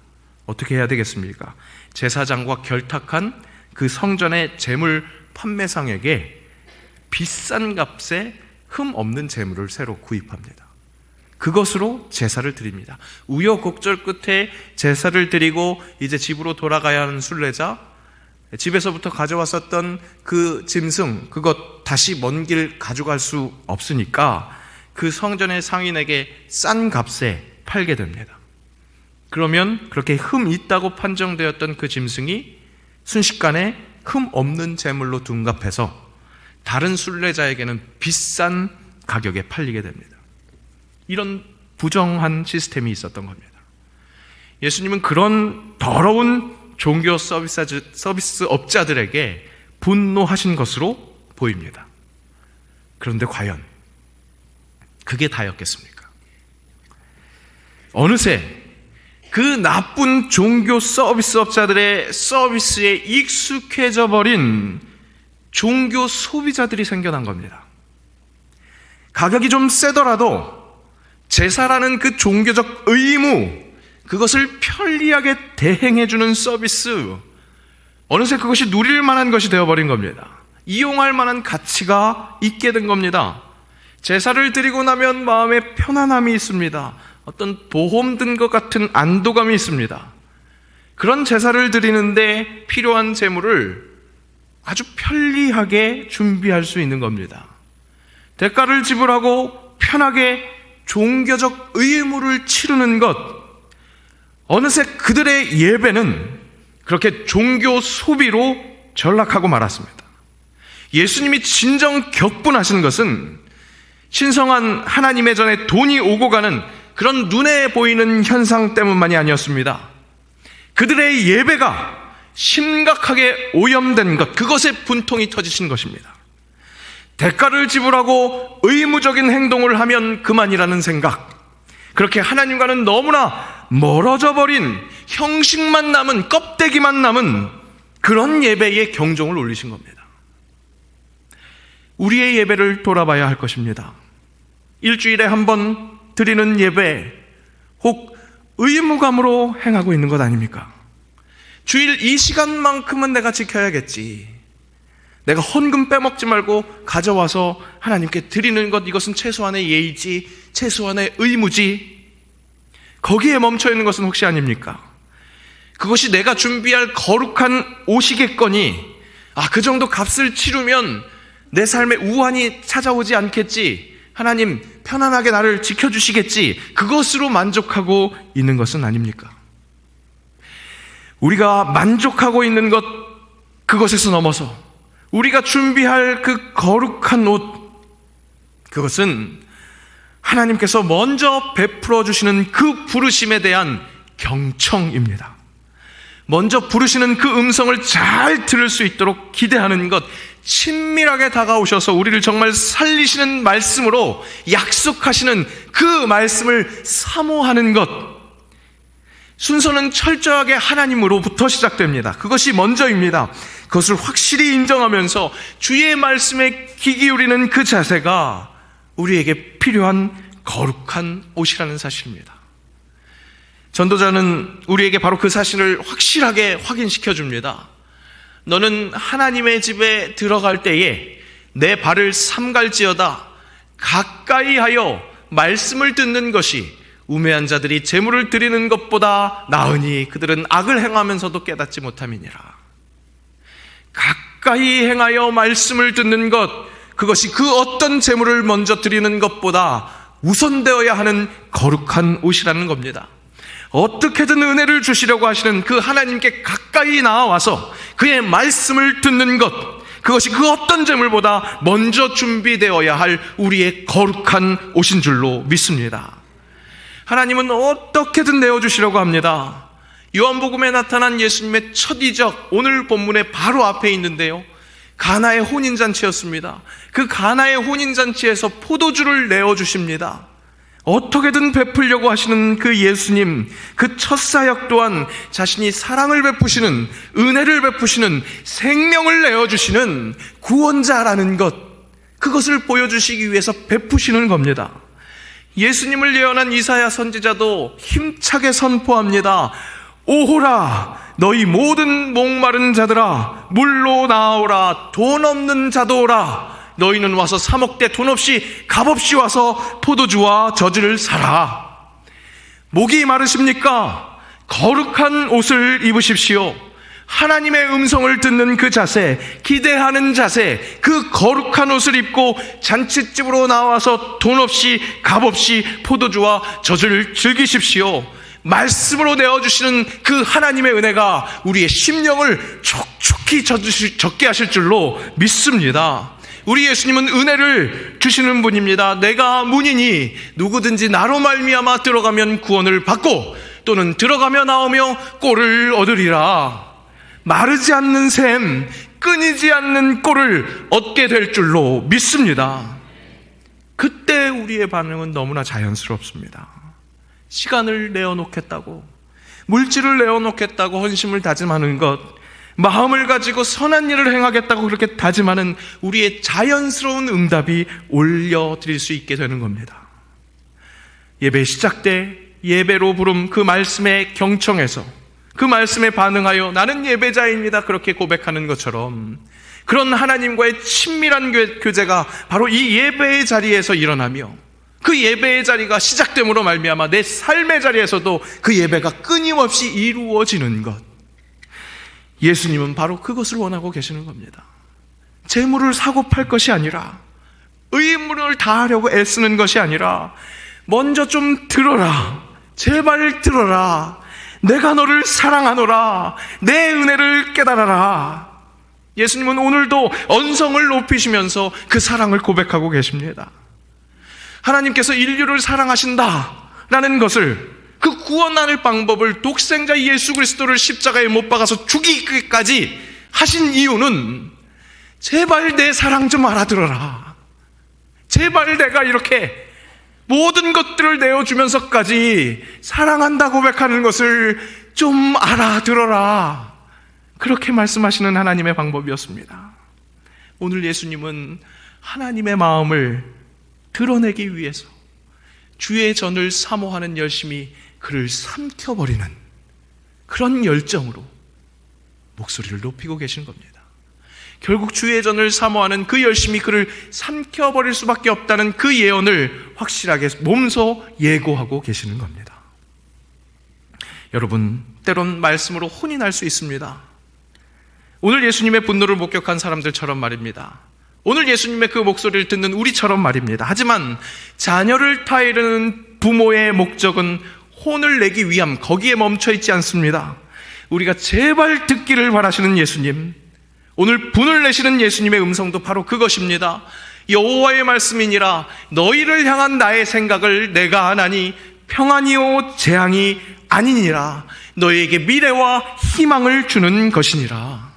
어떻게 해야 되겠습니까? 제사장과 결탁한 그 성전의 제물 판매상에게 비싼 값에 흠 없는 제물을 새로 구입합니다. 그것으로 제사를 드립니다. 우여곡절 끝에 제사를 드리고 이제 집으로 돌아가야 하는 순례자, 집에서부터 가져왔었던 그 짐승, 그것 다시 먼 길 가져갈 수 없으니까 그 성전의 상인에게 싼 값에 팔게 됩니다. 그러면 그렇게 흠 있다고 판정되었던 그 짐승이 순식간에 흠 없는 제물로 둔갑해서 다른 순례자에게는 비싼 가격에 팔리게 됩니다. 이런 부정한 시스템이 있었던 겁니다. 예수님은 그런 더러운 종교 서비스업자들에게 분노하신 것으로 보입니다. 그런데 과연 그게 다였겠습니까? 어느새 그 나쁜 종교 서비스업자들의 서비스에 익숙해져 버린 종교 소비자들이 생겨난 겁니다. 가격이 좀 세더라도 제사라는 그 종교적 의무, 그것을 편리하게 대행해주는 서비스, 어느새 그것이 누릴 만한 것이 되어버린 겁니다. 이용할 만한 가치가 있게 된 겁니다. 제사를 드리고 나면 마음에 편안함이 있습니다. 어떤 보험 든 것 같은 안도감이 있습니다. 그런 제사를 드리는데 필요한 제물을 아주 편리하게 준비할 수 있는 겁니다. 대가를 지불하고 편하게 종교적 의무를 치르는 것, 어느새 그들의 예배는 그렇게 종교 소비로 전락하고 말았습니다. 예수님이 진정 격분하신 것은 신성한 하나님의 전에 돈이 오고 가는 그런 눈에 보이는 현상 때문만이 아니었습니다. 그들의 예배가 심각하게 오염된 것, 그것에 분통이 터지신 것입니다. 대가를 지불하고 의무적인 행동을 하면 그만이라는 생각, 그렇게 하나님과는 너무나 멀어져 버린, 형식만 남은, 껍데기만 남은 그런 예배에 경종을 울리신 겁니다. 우리의 예배를 돌아봐야 할 것입니다. 일주일에 한 번 드리는 예배, 혹 의무감으로 행하고 있는 것 아닙니까? 주일 이 시간만큼은 내가 지켜야겠지, 내가 헌금 빼먹지 말고 가져와서 하나님께 드리는 것, 이것은 최소한의 예의지, 최소한의 의무지, 거기에 멈춰 있는 것은 혹시 아닙니까? 그것이 내가 준비할 거룩한 옷이겠거니, 그 정도 값을 치르면 내 삶에 우환이 찾아오지 않겠지, 하나님 편안하게 나를 지켜주시겠지, 그것으로 만족하고 있는 것은 아닙니까? 우리가 만족하고 있는 것, 그것에서 넘어서 우리가 준비할 그 거룩한 옷, 그것은 하나님께서 먼저 베풀어 주시는 그 부르심에 대한 경청입니다. 먼저 부르시는 그 음성을 잘 들을 수 있도록 기대하는 것, 친밀하게 다가오셔서 우리를 정말 살리시는 말씀으로 약속하시는 그 말씀을 사모하는 것, 순서는 철저하게 하나님으로부터 시작됩니다. 그것이 먼저입니다. 그것을 확실히 인정하면서 주의 말씀에 귀 기울이는 그 자세가 우리에게 필요한 거룩한 옷이라는 사실입니다. 전도자는 우리에게 바로 그 사실을 확실하게 확인시켜 줍니다. 너는 하나님의 집에 들어갈 때에 내 발을 삼갈지어다 가까이 하여 말씀을 듣는 것이 우매한 자들이 제물을 드리는 것보다 나으니 그들은 악을 행하면서도 깨닫지 못함이니라. 가까이 행하여 말씀을 듣는 것, 그것이 그 어떤 제물을 먼저 드리는 것보다 우선되어야 하는 거룩한 옷이라는 겁니다. 어떻게든 은혜를 주시려고 하시는 그 하나님께 가까이 나와서 그의 말씀을 듣는 것, 그것이 그 어떤 제물보다 먼저 준비되어야 할 우리의 거룩한 옷인 줄로 믿습니다. 하나님은 어떻게든 내어주시려고 합니다. 요한복음에 나타난 예수님의 첫 이적, 오늘 본문의 바로 앞에 있는데요, 가나의 혼인잔치였습니다. 그 가나의 혼인잔치에서 포도주를 내어주십니다. 어떻게든 베풀려고 하시는 그 예수님, 그 첫 사역 또한 자신이 사랑을 베푸시는, 은혜를 베푸시는, 생명을 내어주시는 구원자라는 것, 그것을 보여주시기 위해서 베푸시는 겁니다. 예수님을 예언한 이사야 선지자도 힘차게 선포합니다. 오호라 너희 모든 목마른 자들아 물로 나오라. 돈 없는 자도 오라. 너희는 와서 사 먹되 돈 없이 값없이 와서 포도주와 젖을 사라. 목이 마르십니까? 거룩한 옷을 입으십시오. 하나님의 음성을 듣는 그 자세, 기대하는 자세, 그 거룩한 옷을 입고 잔칫집으로 나와서 돈 없이 값없이 포도주와 젖을 즐기십시오. 말씀으로 내어주시는 그 하나님의 은혜가 우리의 심령을 촉촉히 젖게 하실 줄로 믿습니다. 우리 예수님은 은혜를 주시는 분입니다. 내가 문이니 누구든지 나로 말미암아 들어가면 구원을 받고 또는 들어가며 나오며 꼴을 얻으리라. 마르지 않는 샘, 끊이지 않는 꼴을 얻게 될 줄로 믿습니다. 그때 우리의 반응은 너무나 자연스럽습니다. 시간을 내어놓겠다고, 물질을 내어놓겠다고 헌심을 다짐하는 것, 마음을 가지고 선한 일을 행하겠다고 그렇게 다짐하는 우리의 자연스러운 응답이 올려드릴 수 있게 되는 겁니다. 예배 시작 때 예배로 부름 그 말씀에 경청해서 그 말씀에 반응하여 나는 예배자입니다 그렇게 고백하는 것처럼, 그런 하나님과의 친밀한 교제가 바로 이 예배의 자리에서 일어나며 그 예배의 자리가 시작됨으로 말미암아 내 삶의 자리에서도 그 예배가 끊임없이 이루어지는 것, 예수님은 바로 그것을 원하고 계시는 겁니다. 재물을 사고 팔 것이 아니라, 의무를 다하려고 애쓰는 것이 아니라, 먼저 좀 들어라, 제발 들어라, 내가 너를 사랑하노라, 내 은혜를 깨달아라. 예수님은 오늘도 언성을 높이시면서 그 사랑을 고백하고 계십니다. 하나님께서 인류를 사랑하신다라는 것을, 그 구원하는 방법을 독생자 예수 그리스도를 십자가에 못 박아서 죽이기까지 하신 이유는 제발 내 사랑 좀 알아들어라, 제발 내가 이렇게 모든 것들을 내어주면서까지 사랑한다 고백하는 것을 좀 알아들어라, 그렇게 말씀하시는 하나님의 방법이었습니다. 오늘 예수님은 하나님의 마음을 드러내기 위해서 주의 전을 사모하는 열심이 그를 삼켜버리는 그런 열정으로 목소리를 높이고 계신 겁니다. 결국 주의 전을 사모하는 그 열심이 그를 삼켜버릴 수밖에 없다는 그 예언을 확실하게 몸소 예고하고 계시는 겁니다. 여러분, 때론 말씀으로 혼이 날 수 있습니다. 오늘 예수님의 분노를 목격한 사람들처럼 말입니다. 오늘 예수님의 그 목소리를 듣는 우리처럼 말입니다. 하지만 자녀를 타이르는 부모의 목적은 혼을 내기 위함, 거기에 멈춰 있지 않습니다. 우리가 제발 듣기를 바라시는 예수님, 오늘 분을 내시는 예수님의 음성도 바로 그것입니다. 여호와의 말씀이니라, 너희를 향한 나의 생각을 내가 아나니 평안이요 재앙이 아니니라. 너희에게 미래와 희망을 주는 것이니라.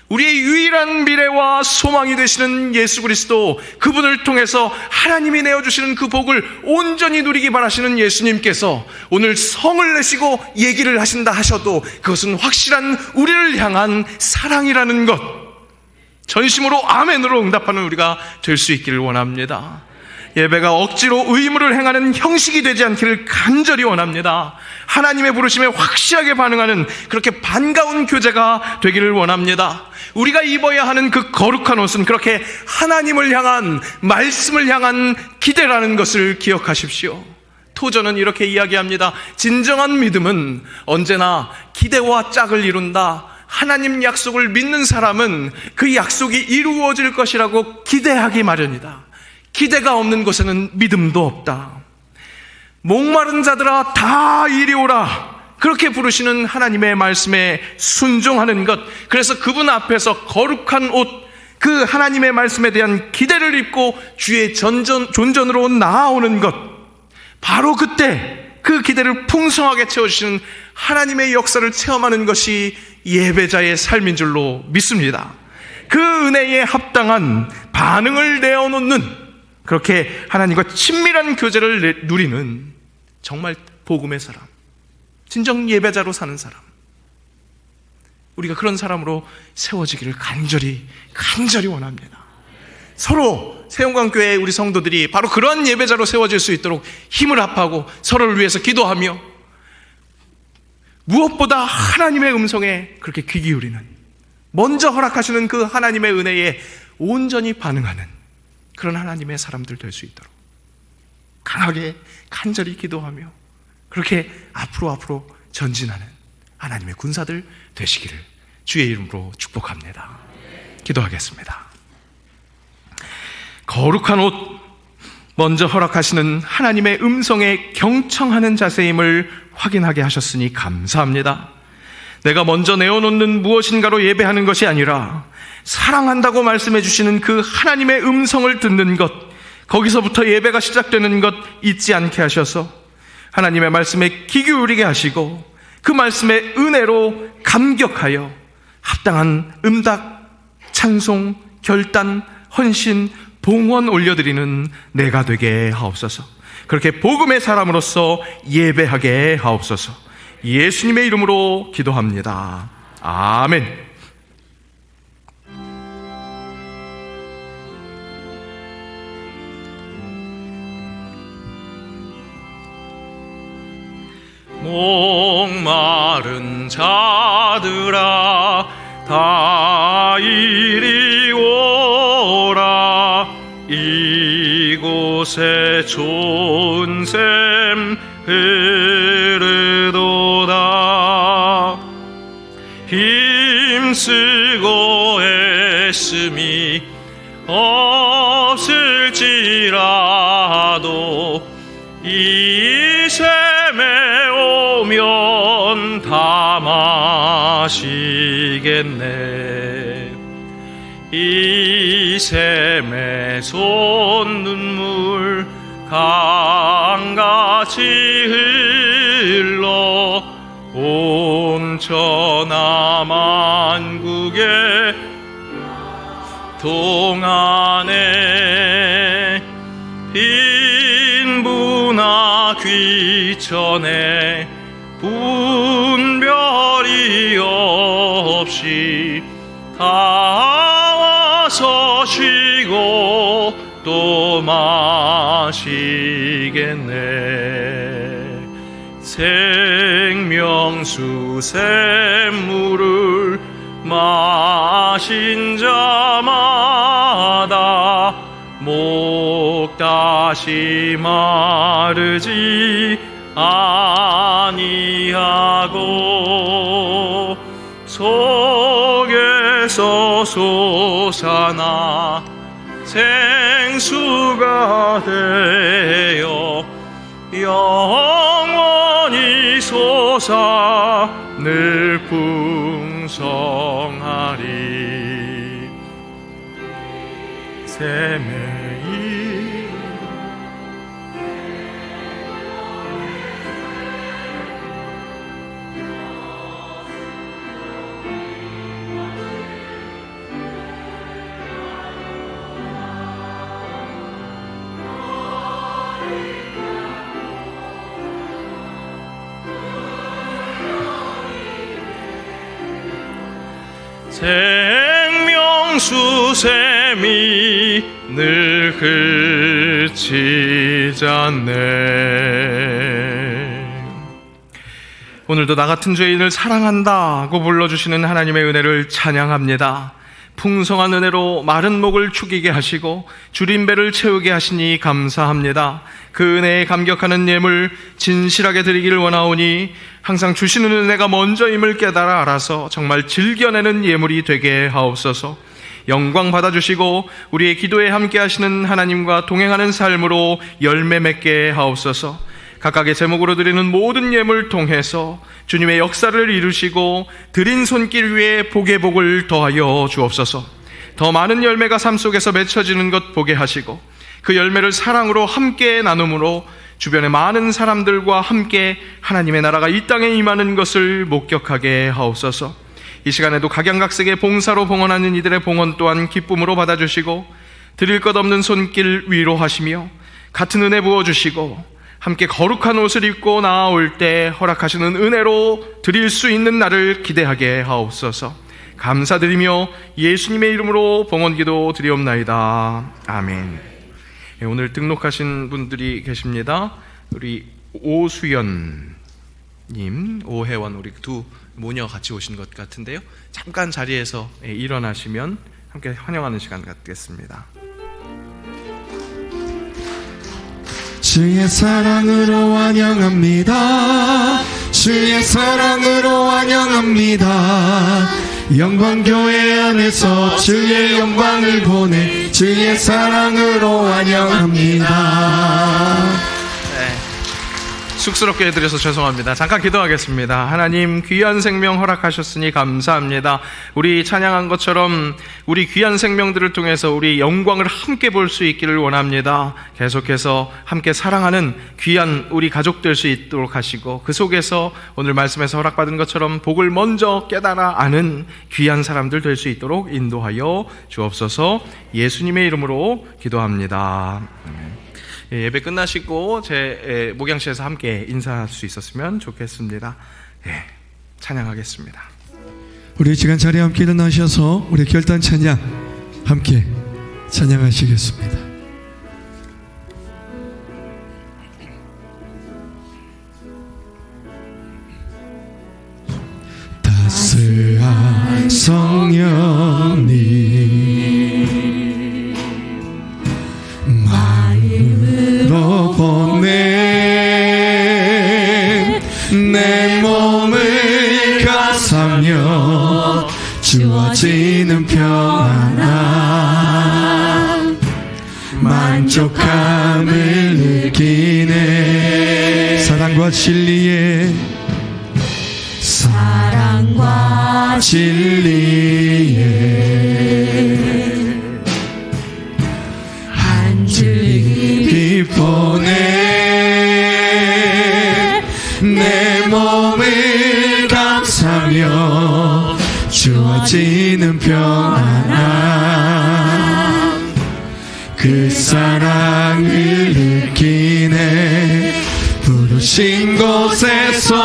우리의 유일한 미래와 소망이 되시는 예수 그리스도, 그분을 통해서 하나님이 내어주시는 그 복을 온전히 누리기 바라시는 예수님께서 오늘 성을 내시고 얘기를 하신다 하셔도 그것은 확실한 우리를 향한 사랑이라는 것, 전심으로 아멘으로 응답하는 우리가 될 수 있기를 원합니다. 예배가 억지로 의무를 행하는 형식이 되지 않기를 간절히 원합니다. 하나님의 부르심에 확실하게 반응하는 그렇게 반가운 교제가 되기를 원합니다. 우리가 입어야 하는 그 거룩한 옷은 그렇게 하나님을 향한, 말씀을 향한 기대라는 것을 기억하십시오. 토저는 이렇게 이야기합니다. 진정한 믿음은 언제나 기대와 짝을 이룬다. 하나님 약속을 믿는 사람은 그 약속이 이루어질 것이라고 기대하기 마련이다. 기대가 없는 곳에는 믿음도 없다. 목마른 자들아 다 이리 오라, 그렇게 부르시는 하나님의 말씀에 순종하는 것, 그래서 그분 앞에서 거룩한 옷, 그 하나님의 말씀에 대한 기대를 입고 주의 존전으로 나아오는 것, 바로 그때 그 기대를 풍성하게 채워주시는 하나님의 역사를 체험하는 것이 예배자의 삶인 줄로 믿습니다. 그 은혜에 합당한 반응을 내어놓는, 그렇게 하나님과 친밀한 교제를 누리는 정말 복음의 사람, 진정 예배자로 사는 사람, 우리가 그런 사람으로 세워지기를 간절히 원합니다. 서로 세용강교회 우리 성도들이 바로 그런 예배자로 세워질 수 있도록 힘을 합하고 서로를 위해서 기도하며 무엇보다 하나님의 음성에 그렇게 귀 기울이는, 먼저 허락하시는 그 하나님의 은혜에 온전히 반응하는 그런 하나님의 사람들 될 수 있도록 강하게 간절히 기도하며 그렇게 앞으로 전진하는 하나님의 군사들 되시기를 주의 이름으로 축복합니다. 기도하겠습니다. 거룩한 옷, 먼저 허락하시는 하나님의 음성에 경청하는 자세임을 확인하게 하셨으니 감사합니다. 내가 먼저 내어놓는 무엇인가로 예배하는 것이 아니라 사랑한다고 말씀해 주시는 그 하나님의 음성을 듣는 것, 거기서부터 예배가 시작되는 것 잊지 않게 하셔서 하나님의 말씀에 귀 기울이게 하시고 그 말씀의 은혜로 감격하여 합당한 음닥, 찬송, 결단, 헌신, 봉헌 올려드리는 내가 되게 하옵소서. 그렇게 복음의 사람으로서 예배하게 하옵소서. 예수님의 이름으로 기도합니다. 아멘. 목마른 자들아 다 이리 오라. 이곳에 좋은 샘 흐르도다. 힘쓰고 애씀이 없을지라도 이 샘에 오면 다 마시겠네. 이 샘에 솟는 눈물 강같이 흘러 온 천하 만국에 동안에 빈부나 귀천에 분별이 없이 다 와서 쉬고 또 마시겠네. 생명수 샘물을 마신 자마다 목 다시 마르지 아니하고 속에서 솟아나 생수가 되어 영원히 솟아 늘 풍성하리. 샘의 생명수샘이 늘 그치지 않네. 오늘도 나 같은 죄인을 사랑한다고 불러주시는 하나님의 은혜를 찬양합니다. 풍성한 은혜로 마른 목을 축이게 하시고 주린 배를 채우게 하시니 감사합니다. 그 은혜에 감격하는 예물 진실하게 드리기를 원하오니 항상 주시는 은혜가 먼저임을 깨달아 알아서 정말 즐겨내는 예물이 되게 하옵소서. 영광 받아주시고 우리의 기도에 함께 하시는 하나님과 동행하는 삶으로 열매 맺게 하옵소서. 각각의 제목으로 드리는 모든 예물 통해서 주님의 역사를 이루시고 드린 손길 위에 복의 복을 더하여 주옵소서. 더 많은 열매가 삶 속에서 맺혀지는 것 보게 하시고 그 열매를 사랑으로 함께 나눔으로 주변의 많은 사람들과 함께 하나님의 나라가 이 땅에 임하는 것을 목격하게 하옵소서. 이 시간에도 각양각색의 봉사로 봉헌하는 이들의 봉헌 또한 기쁨으로 받아주시고 드릴 것 없는 손길 위로하시며 같은 은혜 부어주시고 함께 거룩한 옷을 입고 나아올 때 허락하시는 은혜로 드릴 수 있는 날을 기대하게 하옵소서. 감사드리며 예수님의 이름으로 봉헌기도 드리옵나이다. 아멘. 오늘 등록하신 분들이 계십니다. 우리 오수연님, 오혜원, 우리 두 모녀 같이 오신 것 같은데요. 잠깐 자리에서 일어나시면 함께 환영하는 시간 갖겠습니다. 주의 사랑으로 환영합니다. 주의 사랑으로 환영합니다. 영광교회 안에서 주의 영광을 보내 주의 사랑으로 환영합니다. 쑥스럽게 해드려서 죄송합니다. 잠깐 기도하겠습니다. 하나님, 귀한 생명 허락하셨으니 감사합니다. 우리 찬양한 것처럼 우리 귀한 생명들을 통해서 우리 영광을 함께 볼 수 있기를 원합니다. 계속해서 함께 사랑하는 귀한 우리 가족 될 수 있도록 하시고 그 속에서 오늘 말씀에서 허락받은 것처럼 복을 먼저 깨달아 아는 귀한 사람들 될 수 있도록 인도하여 주옵소서. 예수님의 이름으로 기도합니다. 예배 끝나시고 제 목양실에서 함께 인사할 수 있었으면 좋겠습니다. 찬양하겠습니다. 우리 시간 자리에 함께 일어나셔서 우리 결단 찬양 함께 찬양하시겠습니다. 따스한 성령님 마음으로 보내 내 몸을 가사며 주어지는 평안함 만족함을 느끼네. 사랑과 진리에 한 줄기 보내 내 몸을 감사며 주어지는 평안함 그 사랑을 느끼네. 부르신 곳에서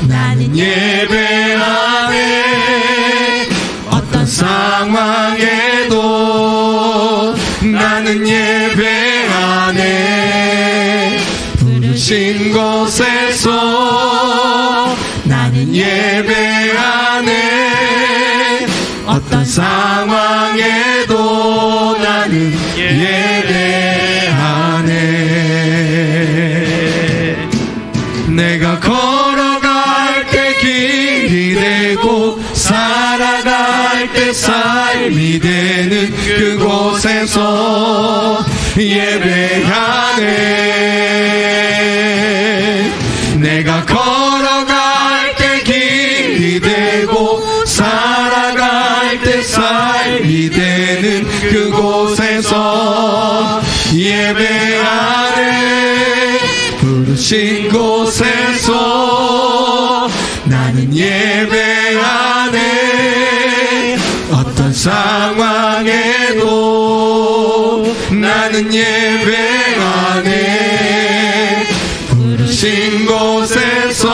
나는 예배하네. 어떤 상황에도 나는 예배하네. 부르신 곳에서 나는 예배하네. 어떤 상황에도 나는 예배하네. 내가 걸어갈 때 길이 되고 살아갈 때 삶이 되는 그곳에서 예배하네. 내가 걸어갈 때 길이 되고 살아갈 때 삶이 되는 그곳에서 예배하네. 부르신 곳에서 나는 예배하네. 어떤 상황에도 나는 예배하네. 부르신 곳에서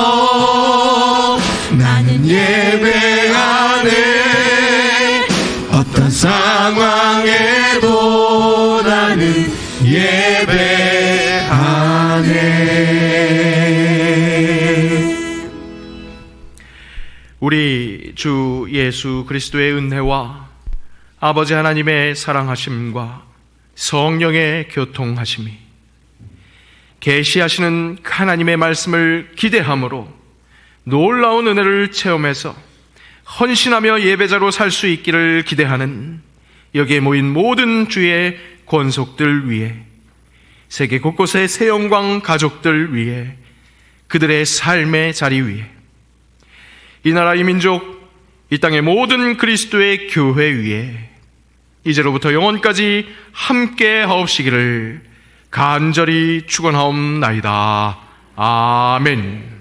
나는 예배하네. 상황에도 나는 예배하네. 우리 주 예수 그리스도의 은혜와 아버지 하나님의 사랑하심과 성령의 교통하심이 계시하시는 하나님의 말씀을 기대함으로 놀라운 은혜를 체험해서 헌신하며 예배자로 살 수 있기를 기대하는 여기에 모인 모든 주의 권속들 위해, 세계 곳곳의 새영광 가족들 위해, 그들의 삶의 자리 위에, 이 나라 이 민족 이 땅의 모든 그리스도의 교회 위에 이제로부터 영원까지 함께 하옵시기를 간절히 축원하옵나이다. 아멘.